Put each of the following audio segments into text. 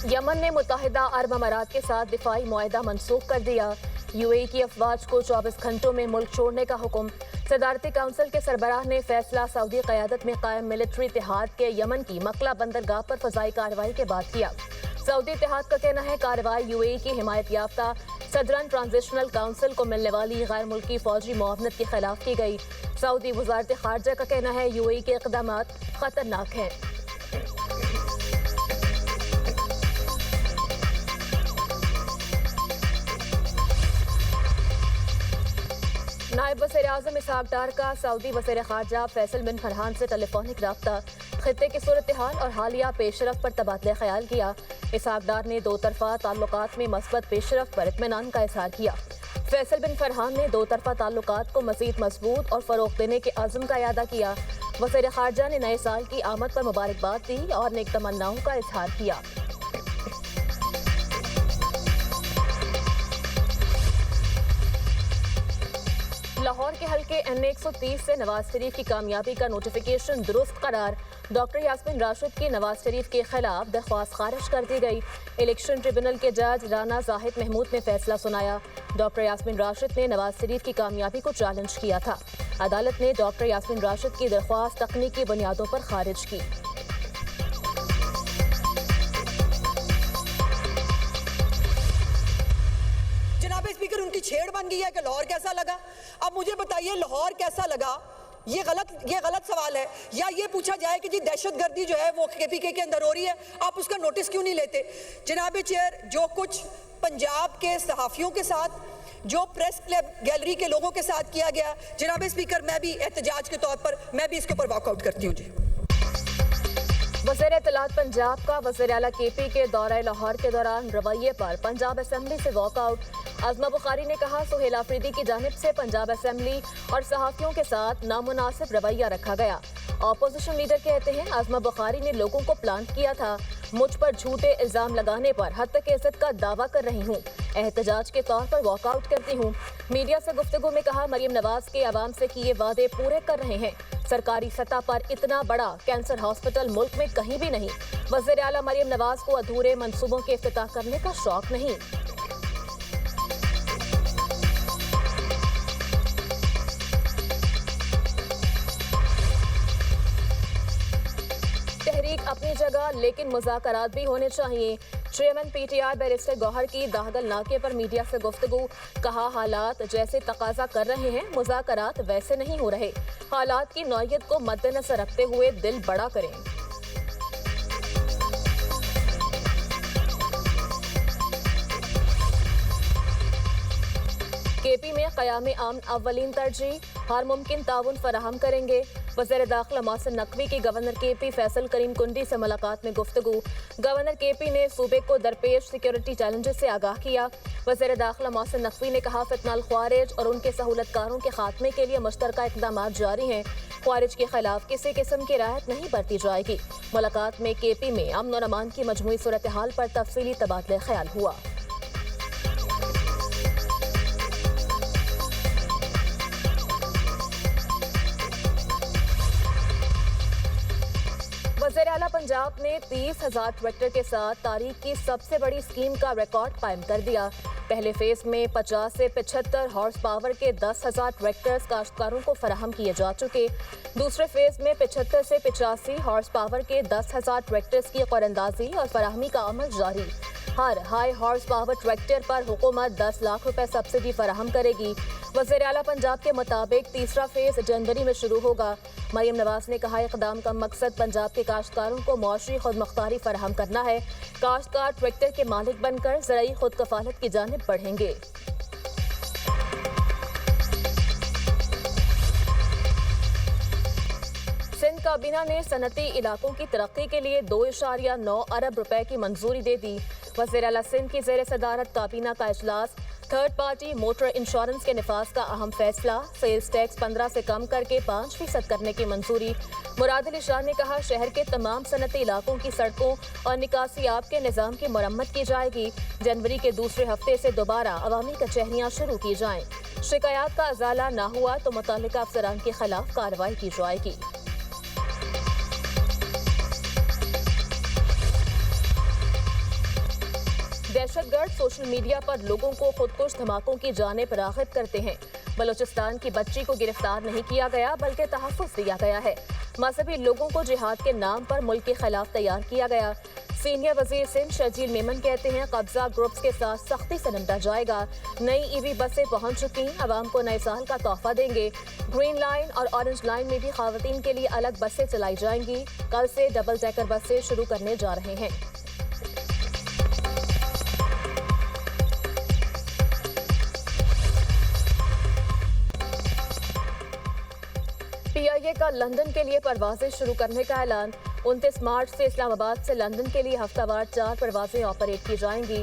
Yemen ने मुत्तहिदा अरब अमारात के साथ दिफाई मुआहदा मनसूख कर दिया। यूएई की अफवाज को 24 घंटों में मुल्क छोड़ने का हुक्म। सदारती काउंसिल के सरबराह ने फैसला सऊदी क़यादत में कायम मिलिट्री इतिहाद के यमन की मकला बंदरगाह पर फजाई कार्रवाई के बाद किया। सऊदी इतिहाद का कहना है कार्रवाई यूएई की हिमायत याफ्ता सदरन ट्रांजिशनल काउंसिल को मिलने वाली गैर मुल्की फौजी मुआवनत के खिलाफ की गई। सऊदी वजारत खारजा का कहना है यूएई के इक़दाम खतरनाक हैं। नायब वज़ीर-ए-आज़म इसहाक डार का सऊदी वज़ीर खारजा फैसल बिन फरहान से टेलीफोनिक रब्ता, खित्ते की सूरत हाल और हालिया पेशरफ पर तबादला ख्याल किया। इसहाक डार ने दो तरफा ताल्लुकात में मस्बत पेशरफ पर इत्मीनान का इजहार किया। फैसल बिन फरहान ने दो तरफा ताल्लुकात को मज़ीद मजबूत और फ़रोग़ देने के अज़्म का इयादा किया। वज़ीर खारजा ने नए साल की आमद पर मुबारकबाद दी और नेक तमन्नाओं का इजहार किया। लाहौर के हल्के N130 से नवाज शरीफ की कामयाबी का नोटिफिकेशन दुरुस्त करार। डॉक्टर यास्मीन राशिद की नवाज शरीफ के खिलाफ दरख्वास्त खारिज कर दी गई। इलेक्शन ट्रिब्यूनल के जज राना जाहिद महमूद ने फैसला सुनाया। डॉक्टर यास्मीन राशिद ने नवाज शरीफ की कामयाबी को चैलेंज किया था। अदालत ने डॉक्टर यास्मीन राशिद की दरख्वास्त तकनीकी बुनियादों पर खारिज की। स्पीकर, उनकी छेड़ बन गई है कि लाहौर कैसा लगा। अब मुझे बताइए लाहौर कैसा लगा। ये गलत सवाल है। या ये पूछा जाए कि जी दहशतगर्दी जो है वो केपीके के अंदर हो रही है, आप उसका नोटिस क्यों नहीं लेते। जनाब चेयर, जो कुछ पंजाब के सहाफ़ियों के साथ, जो प्रेस क्लब गैलरी के लोगों के साथ किया गया, जनाब स्पीकर, मैं भी एहतजाज के तौर पर मैं भी इसके ऊपर वॉकआउट करती हूँ। जी वज़ीर इत्तलात पंजाब का वज़ीर आला केपी के दौरे लाहौर के दौरान रवैये पर पंजाब असेंबली से वॉकआउट। आज़मा बुखारी ने कहा सुहेल आफरीदी की जानिब से पंजाब असेंबली और सहाफ़ियों के साथ नामुनासिब रवैया रखा गया। अपोजिशन लीडर कहते हैं आज़मा बुखारी ने लोगों को प्लांट किया था। मुझ पर झूठे इल्ज़ाम लगाने पर हद तक इज्जत का दावा कर रही हूँ। एहतजाज के तौर पर वॉकआउट करती हूँ। मीडिया से गुफ्तगू में कहा मरियम नवाज के अवाम से किए वादे पूरे कर रहे हैं। सरकारी सतह पर इतना बड़ा कैंसर हॉस्पिटल मुल्क में कहीं भी नहीं। वज़ीर आला मरियम नवाज को अधूरे मंसूबों के इफ्तिताह करने का शौक नहीं। तहरीक अपनी जगह लेकिन मुज़ाकरात भी होने चाहिए। चेयरमैन पीटीआई बैरिस्टर गौहर की दाहगल नाके पर मीडिया से गुफ्तगू। कहा हालात जैसे तकाजा कर रहे हैं मुज़ाकरात वैसे नहीं हो रहे। हालात की नौयत को मद्देनजर रखते हुए दिल बड़ा करें। केपी में क़याम अमन अव्वलीन तरजीह, हर मुमकिन ताउन फराहम करेंगे। वज़ीर दाखिला मोहसिन नकवी की गवर्नर केपी फैसल करीम कुंडी से मुलाकात में गुफ्तगू। गवर्नर केपी ने सूबे को दरपेश सिक्योरिटी चैलेंजेस से आगाह किया। वज़ीर दाखिला मोहसिन नकवी ने कहा फितनाल ख्वारिज और उनके सहूलतकारों के खात्मे के लिए मुश्तरका इक़दामात जारी हैं। ख्वारिज के खिलाफ किसी किस्म की राहत नहीं बरती जाएगी। मुलाकात में केपी में अमन और अमान की मजमूई सूरत हाल पर तफसीली तबादला ख्याल हुआ। वज़ीर आला पंजाब ने 30,000 ट्रैक्टर के साथ तारीख की सबसे बड़ी स्कीम का रिकॉर्ड कायम कर दिया। पहले फेज में 50 से 75 हॉर्स पावर के 10,000 ट्रैक्टर्स काश्तकारों को फराहम किए जा चुके। दूसरे फेज में 75 से 85 हॉर्स पावर के 10,000 ट्रैक्टर्स की क़ौरअंदाज़ी और फराहमी का अमल जारी। हर हाई हॉर्स पावर ट्रैक्टर पर हुकूमत 10 लाख रुपए सब्सिडी फराहम करेगी। वज़ीर आला पंजाब के मुताबिक तीसरा फेज जनवरी में शुरू होगा। मरियम नवाज ने कहा इक़दाम का मकसद पंजाब के काश्तकारों को मौशरी खुद मुख्तारी फराहम करना है। काश्तकार ट्रैक्टर के मालिक बनकर ज़राई खुद कफालत की जानिब बढ़ेंगे। सिंध काबीना ने सनती इलाकों की तरक्की के लिए 2.9 अरब रुपए की मंजूरी दे दी। वज़ीर आला सिंध की ज़ेर सदारत काबीना का इजलास। थर्ड पार्टी मोटर इंश्योरेंस के निफाज का अहम फैसला। सेल्स टैक्स 15 से कम करके 5% करने की मंजूरी। मुराद अली शाह ने कहा शहर के तमाम सनती इलाकों की सड़कों और निकासी आब के निज़ाम की मरम्मत की जाएगी। जनवरी के दूसरे हफ्ते से दोबारा अवामी कचहरियाँ शुरू की जाएं। शिकायत का अजाला ना हुआ तो मुतल्लिका अफसरान के खिलाफ कार्रवाई की जाएगी। दहशतगर्द सोशल मीडिया पर लोगों को खुदकुश धमाकों की जानिब राग़िब करते हैं। बलूचिस्तान की बच्ची को गिरफ्तार नहीं किया गया बल्कि तहफ़्फ़ुज़ दिया गया है। मजहबी लोगों को जिहाद के नाम पर मुल्क के खिलाफ तैयार किया गया। सीनियर वजीर सिंध शजील मेमन कहते हैं कब्जा ग्रुप्स के साथ सख्ती से निपटा जाएगा। नई ईवी बसें पहुंच चुकी, अवाम को नए साल का तोहफा देंगे। ग्रीन लाइन और ऑरेंज लाइन में भी खवातीन के लिए अलग बसें चलाई जाएंगी। कल से डबल डेकर बसें शुरू करने जा रहे हैं। PIA का लंदन के लिए परवाजें शुरू करने का ऐलान। 29 मार्च से इस्लामाबाद से लंदन के लिए हफ्तावार 4 परवाजें ऑपरेट की जाएंगी।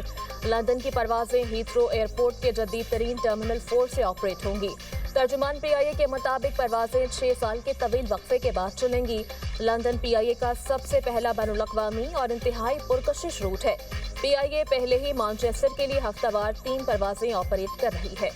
लंदन की परवाजें हीथ्रो एयरपोर्ट के जदीद तरीन टर्मिनल 4 से ऑपरेट होंगी। तर्जुमान PIA के मुताबिक परवाजें 6 साल के तवील वक्फे के बाद चलेंगी। लंदन PIA का सबसे पहला बैनुल-अक़वामी और इंतहाई पुरकशिश रूट है। PIA पहले ही मैनचेस्टर के लिए हफ्तावार 3 परवाजें ऑपरेट कर रही है।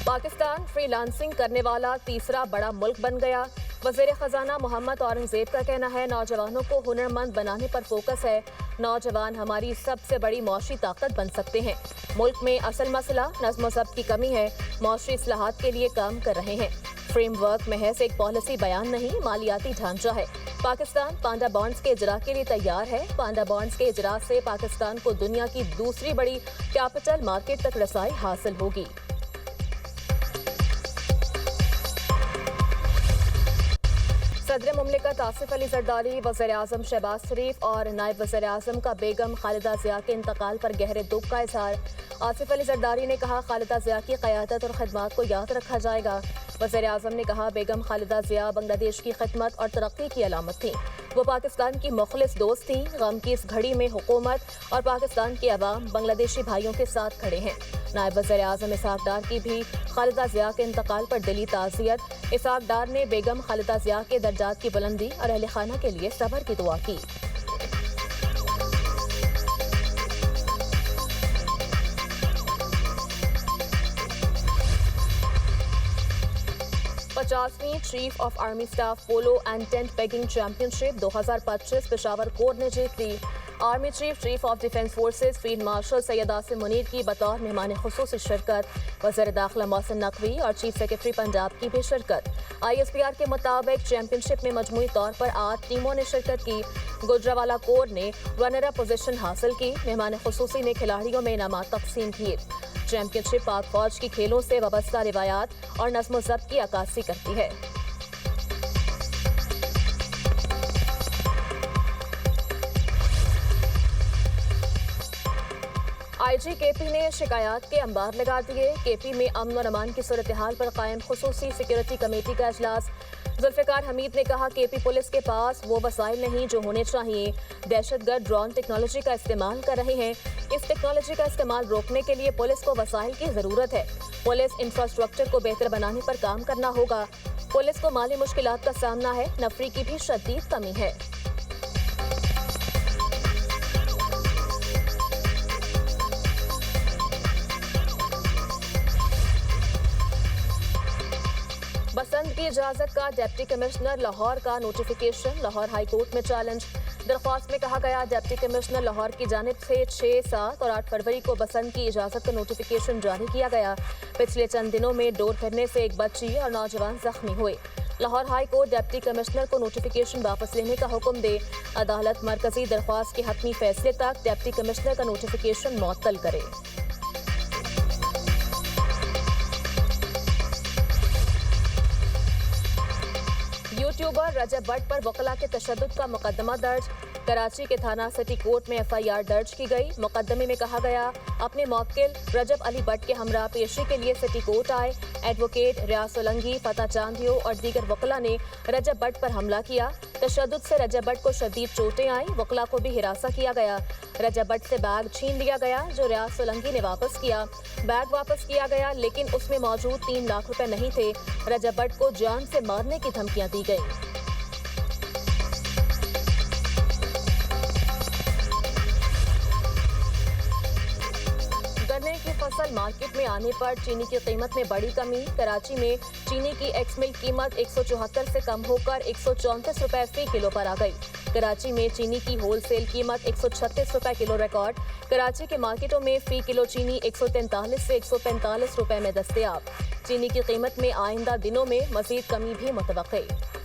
पाकिस्तान फ्रीलांसिंग करने वाला तीसरा बड़ा मुल्क बन गया। वज़ीर ख़जाना मोहम्मद औरंगज़ेब का कहना है नौजवानों को हुनरमंद बनाने पर फोकस है। नौजवान हमारी सबसे बड़ी मौशी ताकत बन सकते हैं। मुल्क में असल मसला नज़्म व ज़ब्त की कमी है। मौशी इस्लाहात के लिए काम कर रहे हैं। फ्रेमवर्क महज एक पॉलिसी बयान नहीं, मालियाती ढांचा है। पाकिस्तान पांडा बॉन्ड्स के इजरा के लिए तैयार है। पांडा बॉन्ड्स के इजरा से पाकिस्तान को दुनिया की दूसरी बड़ी कैपिटल मार्केट तक रसाई हासिल होगी। सदर मुमलिकत आसिफ अली जरदारी, वज़ीर आज़म शहबाज शरीफ और नायब वज़ीर आज़म का बेगम खालिदा ज़िया के इंतकाल पर गहरे दुख का इज़हार। आसिफ अली जरदारी ने कहा खालिदा ज़िया की क़यादत और खिदमत को याद रखा जाएगा। वज़ीर आज़म ने कहा बेगम खालिदा ज़िया बांग्लादेश की खिदमत और तरक्की की अलामत थी। वो पाकिस्तान की मुखलिस दोस्त थी। गम की इस घड़ी में हुकूमत और पाकिस्तान के अवाम बांग्लादेशी भाइयों के साथ खड़े हैं। नायब वज़ीर आज़म इसहाक डार की भी खालिदा ज़िया के इंतकाल पर दिली ताज़ियत। इसहाक डार ने बेगम खालिदा ज़िया के दर्जात की बुलंदी और अहले खाना के लिए सब्र की दुआ की। पचासवीं chief of army staff polo and tent pegging championship 2025 Peshawar corps ने जीत ली। Army chief of defence forces field marshal Syed Asim Munir की बतौर मेहमान खुसूसी शिरकत। वज़ीर दाखिला मोहसिन नकवी और चीफ सेक्रेटरी पंजाब की भी शिरकत। ISPR के मुताबिक चैंपियनशिप में मजमूई तौर पर 8 टीमों ने शिरकत की। गुजरावाला कोर ने रनर अप पोजीशन हासिल की। मेहमान खुसूसी ने खिलाड़ियों में इनामात तकसीम किए। चैंपियनशिप पाक फौज की खेलों से वाबस्ता रिवायात और नज़्म व ज़ब्त की अक्कासी करती है। IG KP ने शिकायत के अंबार लगा दिए। KP में अमन और अमान की सूरत हाल पर कायम खुसूसी सिक्योरिटी कमेटी का इजलास। जुल्फ़िकार हमीद ने कहा KP पुलिस के पास वो वसाइल नहीं जो होने चाहिए। दहशतगर्द ड्रोन टेक्नोलॉजी का इस्तेमाल कर रहे हैं। इस टेक्नोलॉजी का इस्तेमाल रोकने के लिए पुलिस को वसाइल की ज़रूरत है। पुलिस इंफ्रास्ट्रक्चर को बेहतर बनाने पर काम करना होगा। पुलिस को माली मुश्किलात का सामना है। नफरी की भी शदीद कमी है। बसंत की इजाजत का डिप्टी कमिश्नर लाहौर का नोटिफिकेशन। लाहौर हाई कोर्ट में चैलेंज। दरख्वास्त में कहा गया डिप्टी कमिश्नर लाहौर की जानिब से 6, 7 और 8 फरवरी को बसंत की इजाजत का नोटिफिकेशन जारी किया गया। पिछले चंद दिनों में डोर फिरने से एक बच्ची और नौजवान जख्मी हुए। Lahore high court deputy commissioner को नोटिफिकेशन वापस लेने का हुक्म दे। अदालत मरकजी दरख्वास्त के हतमी फैसले तक डिप्टी कमिश्नर का नोटिफिकेशन मुअत्तल करे। यूट्यूबर रजब भट्ट पर वकला के तशद्दुद का मुकदमा दर्ज। कराची के थाना सिटी कोर्ट में FIR दर्ज की गई। मुकदमे में कहा गया अपने मौक्किल रजब अली भट्ट के हमरा पेशी के लिए सिटी कोर्ट आए। एडवोकेट रियाज सोलंकी, फता चांदियो और दीगर वकला ने रजब भट्ट पर हमला किया। तशद्दुद से रजब भट्ट को शदीद चोटें आई। वकला को भी हिरासा किया गया। रजब भट्ट से बैग छीन लिया गया जो रियाज सोलंकी ने वापस किया। बैग वापस किया गया लेकिन उसमें मौजूद 3 लाख रुपए नहीं थे। रजब भट्ट को जान से मारने की धमकियां दी गई। गन्ने की फसल मार्केट में आने पर चीनी की कीमत में बड़ी कमी। कराची में चीनी की एक्स मिल कीमत 174 से कम होकर 134 रुपए फी किलो पर आ गई। कराची में चीनी की होलसेल कीमत 136 रुपए किलो रिकॉर्ड। कराची के मार्केटों में फी किलो चीनी 143 से 145 रुपए में दस्तयाब। चीनी की कीमत में आइंदा दिनों में मजीद कमी भी मुतवक्के।